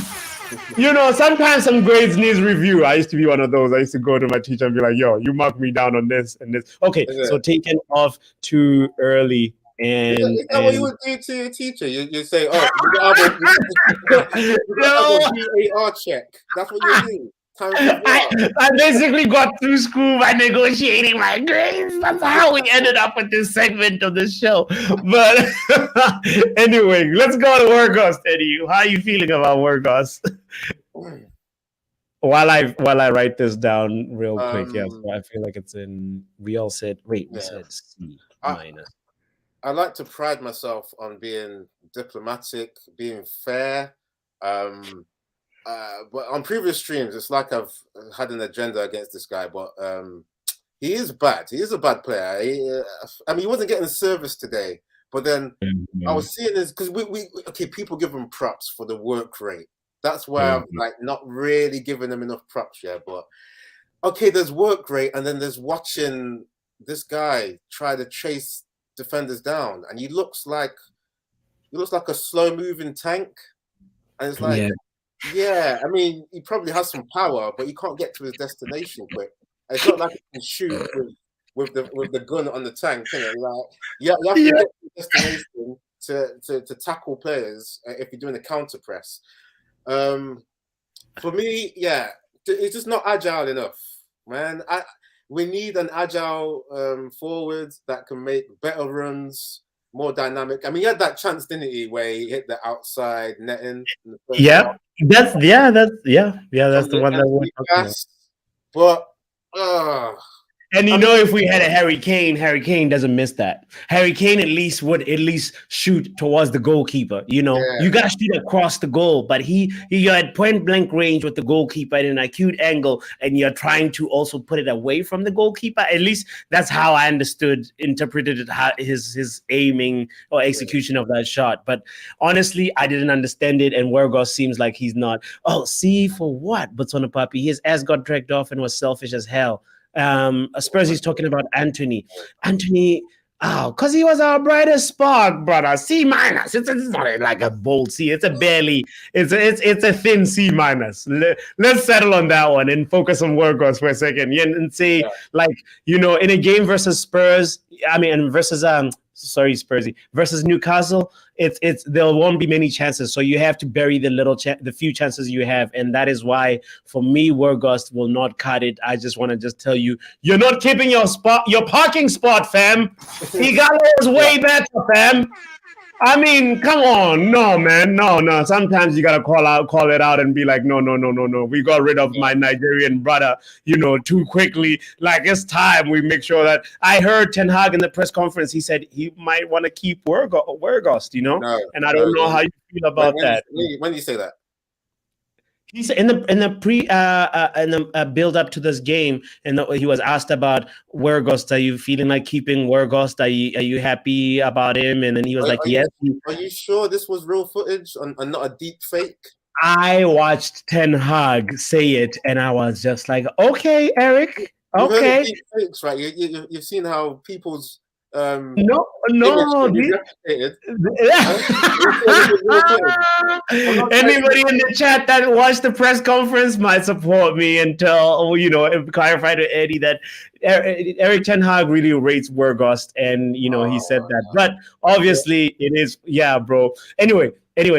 Speaker 1: You know, sometimes some grades needs review. I used to be one of those. I used to go to my teacher and be like, yo, you mark me down on this and this. Okay, so taken off too early. And
Speaker 2: is that what you would do to your teacher? You say, "Oh, you got a VAR check." That's what you do.
Speaker 1: I basically got through school by negotiating my grades. That's how we ended up with this segment of the show. But anyway, let's go to Wargos, Eddie. How are you feeling about Wargos? While I write this down real quick, yeah. So I feel like it's in. We all said, wait, we said C minus.
Speaker 2: I like to pride myself on being diplomatic, being fair. But on previous streams, it's like I've had an agenda against this guy. But he is bad. He is a bad player. I mean, he wasn't getting service today. But then I was seeing this because we people give him props for the work rate. That's why I'm like not really giving him enough props yet. But okay, there's work rate, and then there's watching this guy try to chase defenders down, and he looks like a slow moving tank, and it's like I mean, he probably has some power, but he can't get to his destination quick. It's not like he can shoot with the gun on the tank, you know? Like you have to get to the destination to tackle players if you're doing a counter press. For me, it's just not agile enough, man. We need an agile forward that can make better runs, more dynamic. I mean, he had that chance, didn't he, where he hit the outside netting.
Speaker 1: That's the one that we're talking about.
Speaker 2: But
Speaker 1: and you know, if we had a Harry Kane doesn't miss that. Harry Kane would at least shoot towards the goalkeeper. You know, you gotta shoot across the goal, but you're at point blank range with the goalkeeper at an acute angle, and you're trying to also put it away from the goalkeeper. At least that's how I interpreted it, how his aiming or execution of that shot. But honestly, I didn't understand it, and Wargos seems like he's not. Oh, see for what? Botswanapapi, his ass got dragged off and was selfish as hell. Spurs, he's talking about Antony, because he was our brightest spark, brother. C minus. It's not like a bold C. It's a thin C minus. Let's settle on that one and focus on Wargos for a second. And say, like, you know, in a game versus Spurs, versus Spursy versus Newcastle, there won't be many chances, so you have to bury the few chances you have, and that is why for me Wargos will not cut it. I just want to tell you, you're not keeping your parking spot, fam. Igalo is way better, fam. I mean, come on, no, man, no. Sometimes you gotta call it out, and be like, no. We got rid of my Nigerian brother, you know, too quickly. Like, it's time we make sure that. I heard Ten Hag in the press conference. He said he might want to keep Wargos, you know, and I don't know how you feel about that.
Speaker 2: When do you say that?
Speaker 1: He said in the build up to this game, and he was asked about Wargos. Are you feeling like keeping Wargos? Are you happy about him? And then he was yes.
Speaker 2: Are you sure this was real footage and not a deep fake?
Speaker 1: I watched Ten Hag say it, and I was just like, okay, Eric, okay.
Speaker 2: You've heard of deep fakes, right? You've seen how people's
Speaker 1: no.
Speaker 2: Anybody
Speaker 1: in the chat that watched the press conference might support me and clarify to Eddie that Eriktenhag really rates Wargos, and he said that. But obviously, it is bro. Anyway.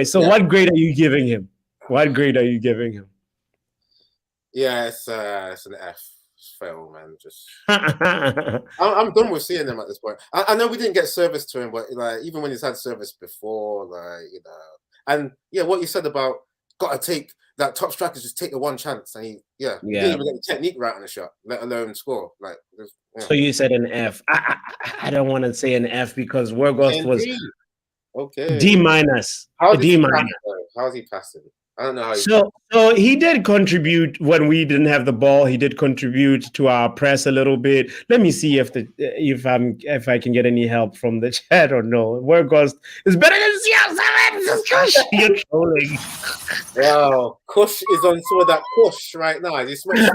Speaker 1: So, what grade are you giving him?
Speaker 2: Yeah, it's an F. Fail, man. Just I'm done with seeing him at this point. I know we didn't get service to him, but like even when he's had service before, and what you said about gotta take that top strikers, just take the one chance, and he didn't even get the technique right on the shot, let alone score. Like,
Speaker 1: so you said an F. I don't want to say an F because Wargos was.
Speaker 2: Okay.
Speaker 1: D minus.
Speaker 2: How did
Speaker 1: D
Speaker 2: he
Speaker 1: minus.
Speaker 2: pass, though? How's he passing? I don't know how.
Speaker 1: So he did contribute when we didn't have the ball. He did contribute to our press a little bit. Let me see if I can get any help from the chat or no. Workhorse is better than CR7. You're trolling.
Speaker 2: Wow, Kush is on some of that Kush right now. He's smoking.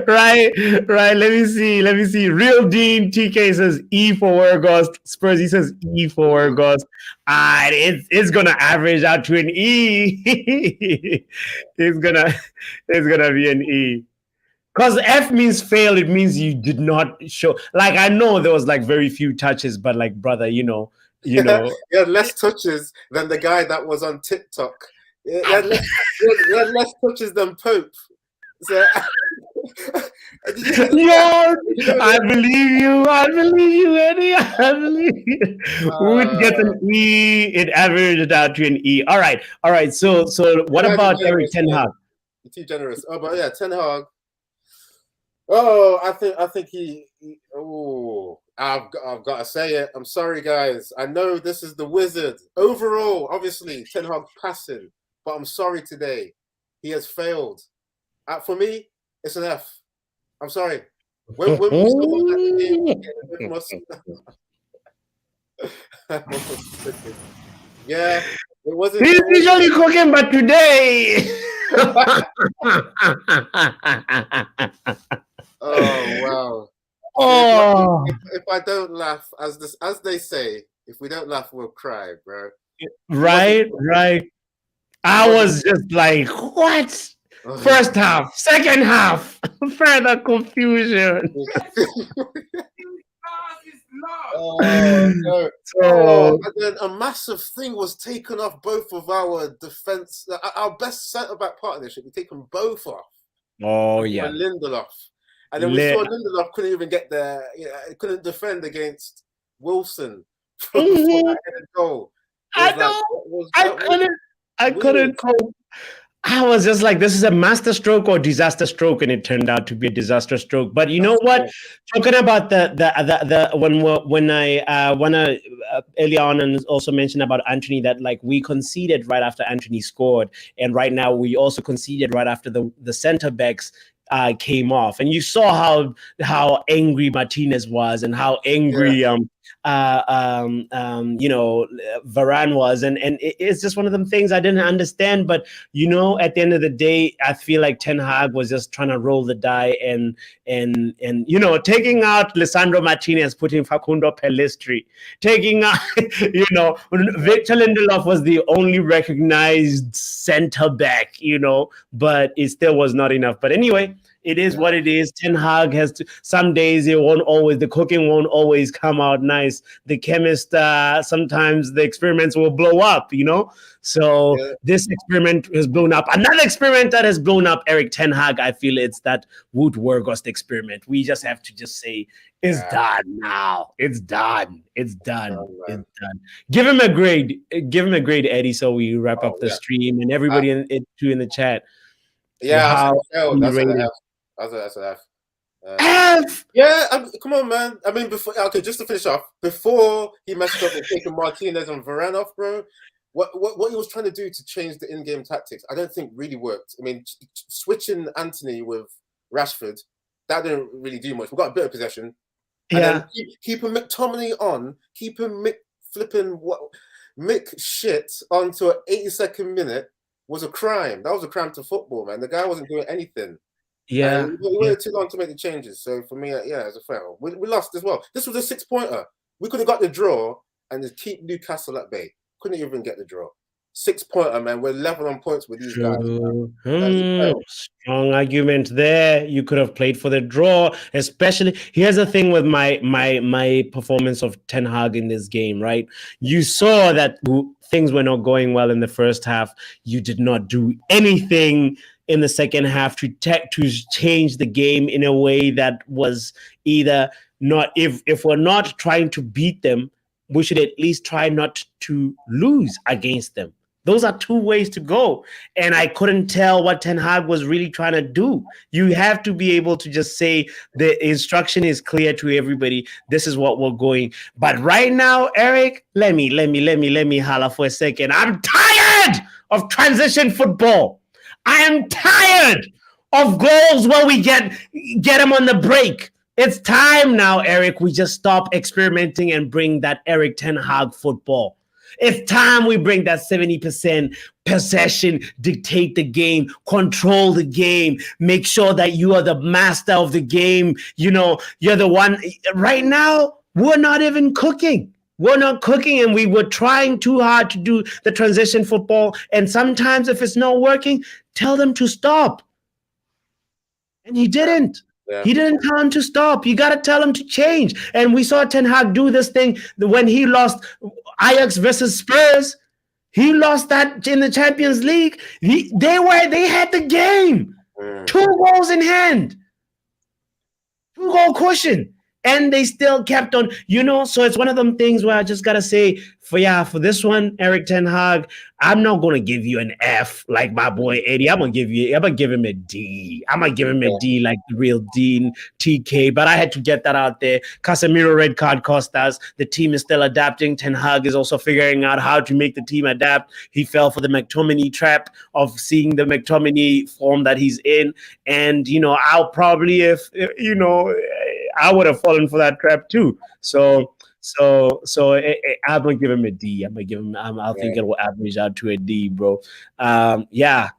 Speaker 1: Right. Let me see. Real Dean TK says E for Werghost. Spursy says E for Werghost. It's gonna average out to an E. it's gonna be an E. Because F means fail. It means you did not show. Like, I know there was like very few touches, but like, brother, you know.
Speaker 2: He had less touches than the guy that was on TikTok. He had less touches than Pope. So,
Speaker 1: I believe you, Eddie. I believe you. Would get an E. It averaged out to an E. All right. So what about eriktenhag?
Speaker 2: Too generous. Oh, but yeah, Ten Hag. Oh, I think he I've got to say it. I'm sorry, guys. I know this is the wizard. Overall, obviously, Ten Hag passing, but I'm sorry today. He has failed. For me, it's an F. I'm sorry. When we saw that game, yeah, it wasn't.
Speaker 1: He's usually cooking, but today.
Speaker 2: Oh wow!
Speaker 1: Oh,
Speaker 2: if I don't laugh, as they say, if we don't laugh, we'll cry, bro.
Speaker 1: Right. I was just like, what? First half, second half, further confusion.
Speaker 2: No. And then a massive thing was taken off both of our defense, our best centre back partnership. We taken both off.
Speaker 1: Oh yeah,
Speaker 2: Lindelof, and then we saw Lindelof couldn't even get there. Couldn't defend against Wilson from that goal.
Speaker 1: I know. I couldn't cope. I was just like, this is a master stroke or disaster stroke, and it turned out to be a disaster stroke. But you know what? Talking about the when I wanna earlier on and also mention about Antony, that like we conceded right after Antony scored, and right now we also conceded right after the center backs came off, and you saw how angry Martinez was and how angry Varane was, and it's just one of them things I didn't understand. But at the end of the day, I feel like Ten Hag was just trying to roll the die and taking out Lisandro Martinez, putting Facundo Pellistri, taking out Victor Lindelof was the only recognized center back, but it still was not enough. But anyway, it is what it is. Ten Hag has to. Some days the cooking won't always come out nice. The chemist, sometimes the experiments will blow up, So this experiment has blown up. Another experiment that has blown up eriktenhag, I feel it's that Wout Weghorst experiment. We just have to just say it's done now. It's done. It's done. It's done. Give him a grade. Give him a grade, Eddie, so we wrap up the stream and everybody in the chat.
Speaker 2: Yeah, that's an F.
Speaker 1: F.
Speaker 2: Yeah, come on, man. I mean, just to finish off, before he messed up with taking Martinez and Varane off, bro, what he was trying to do to change the in-game tactics, I don't think really worked. I mean, switching Antony with Rashford, that didn't really do much. We got a bit of possession. And then keeping McTominay on, keeping Mick shit onto an 82nd minute was a crime. That was a crime to football, man. The guy wasn't doing anything.
Speaker 1: Yeah.
Speaker 2: We waited too long to make the changes. So for me, as a fail. We lost as well. This was a 6-pointer. We could have got the draw and just keep Newcastle at bay. Couldn't even get the draw. 6-pointer, man. We're level on points with these guys.
Speaker 1: Strong argument there. You could have played for the draw, especially. Here's the thing with my performance of Ten Hag in this game, right? You saw that things were not going well in the first half. You did not do anything in the second half to change the game in a way that was either not. If we're not trying to beat them, we should at least try not to lose against them. Those are two ways to go. And I couldn't tell what Ten Hag was really trying to do. You have to be able to just say the instruction is clear to everybody. This is what we're going. But right now, Eric, let me holler for a second. I'm tired of transition football. I am tired of goals where we get them on the break. It's time now, Eric. We just stop experimenting and bring that Eriktenhag football. It's time we bring that 70% possession, dictate the game, control the game, make sure that you are the master of the game. You know, you're the one. Right now, we're not even cooking. We're not cooking, and we were trying too hard to do the transition football. And sometimes if it's not working, tell them to stop. And he didn't. Yeah. He didn't tell him to stop. You got to tell him to change. And we saw Ten Hag do this thing when he lost Ajax versus Spurs. He lost that in the Champions League. They had the game. 2 goals in hand. 2-goal cushion. And they still kept on, so it's one of them things where I just got to say, for this one, Eriktenhag, I'm not going to give you an F like my boy Eddie. I'm going to give him a D. I'm going to give him a D like the real Dean TK. But I had to get that out there. Casemiro red card cost us. The team is still adapting. Ten Hag is also figuring out how to make the team adapt. He fell for the McTominay trap of seeing the McTominay form that he's in. And, I'll probably, I would have fallen for that trap too. So I'm gonna give him a D. I'm gonna give him. I think it will average out to a D, bro. Yeah.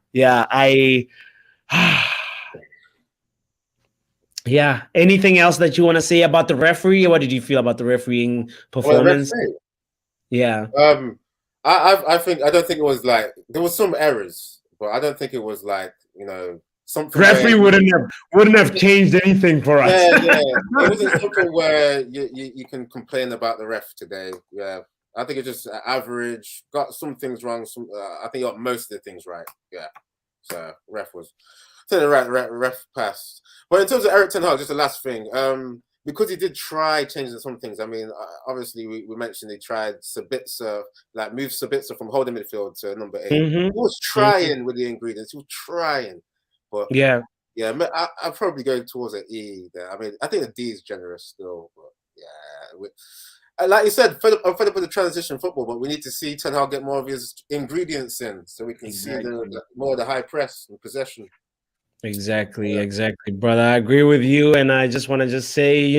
Speaker 1: Anything else that you want to say about the referee? What did you feel about the refereeing performance? Yeah.
Speaker 2: I don't think it was like there was some errors, but I don't think it was like something.
Speaker 1: Referee wouldn't have changed anything for us.
Speaker 2: Yeah. It wasn't something where you can complain about the ref today. Yeah, I think it's just average. Got some things wrong. I think got most of the things right. Yeah, so ref passed. But in terms of Eriktenhag, just the last thing. Because he did try changing some things. I mean, obviously we mentioned he tried Sabitzer, like move Sabitzer from holding midfield to number 8. He was trying with the ingredients. He was trying. But I'm probably going towards an E there. I mean, I think a D is generous still. But like you said, I'm fed up with the transition football, but we need to see Ten Hag get more of his ingredients in so we can see more of the high press and possession.
Speaker 1: Exactly, brother. I agree with you. And I just want to say,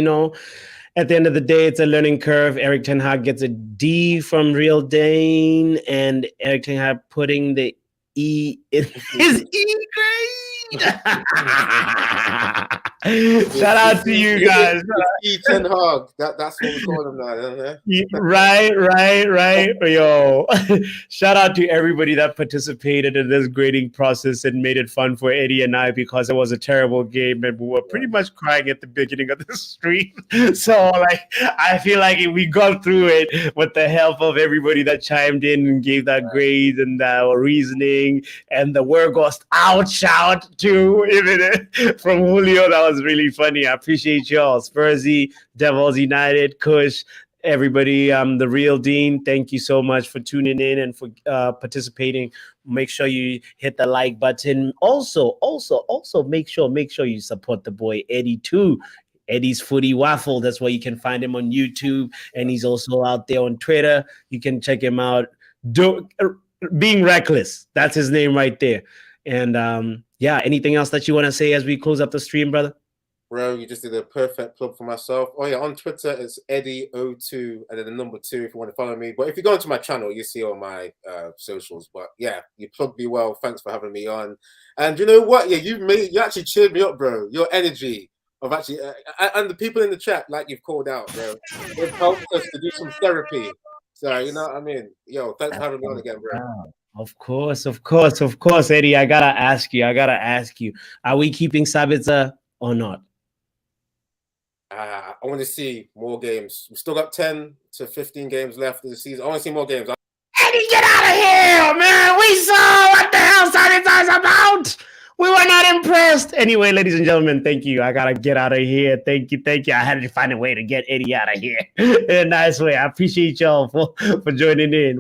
Speaker 1: at the end of the day, it's a learning curve. Eriktenhag gets a D from Real Dane, and Eriktenhag putting the E in his E grade. Shout out to you guys.
Speaker 2: Ten Hag. That's what we call him now.
Speaker 1: Right. Yo, shout out to everybody that participated in this grading process and made it fun for Eddie and I, because it was a terrible game and we were pretty much crying at the beginning of the stream. So I feel like we got through it with the help of everybody that chimed in and gave that grade and reasoning, and the word goes shout to even from Julio. That was really funny. I appreciate y'all. Spursy, Devils United, Kush, everybody. The Real Dean, thank you so much for tuning in and for participating. Make sure you hit the like button. Also make sure you support the boy Eddie too. Eddie's Footy Waffle. That's where you can find him on YouTube, and he's also out there on Twitter. You can check him out. Being Reckless. That's his name right there. And anything else that you want to say as we close up the stream, brother?
Speaker 2: Bro, you just did a perfect plug for myself. Oh yeah, on Twitter it's Eddie02 and then the number 2 if you want to follow me. But if you go into my channel, you see all my socials. But yeah, you plugged me well. Thanks for having me on. And you know what? Yeah, you actually cheered me up, bro. Your energy of actually and the people in the chat, like you've called out, bro. It helped us to do some therapy. So you know what I mean? Yo, thanks for having me on again, bro.
Speaker 1: Of course, Eddie. I gotta ask you. Are we keeping Sabitzer or not?
Speaker 2: I want to see more games. We still got 10 to 15 games left of the season. I want to see more games.
Speaker 1: Eddie, get out of here, man. We saw what the hell Sabitzer's about. We were not impressed. Anyway, ladies and gentlemen, thank you. I gotta get out of here. Thank you. I had to find a way to get Eddie out of here in a nice way. I appreciate y'all for joining in.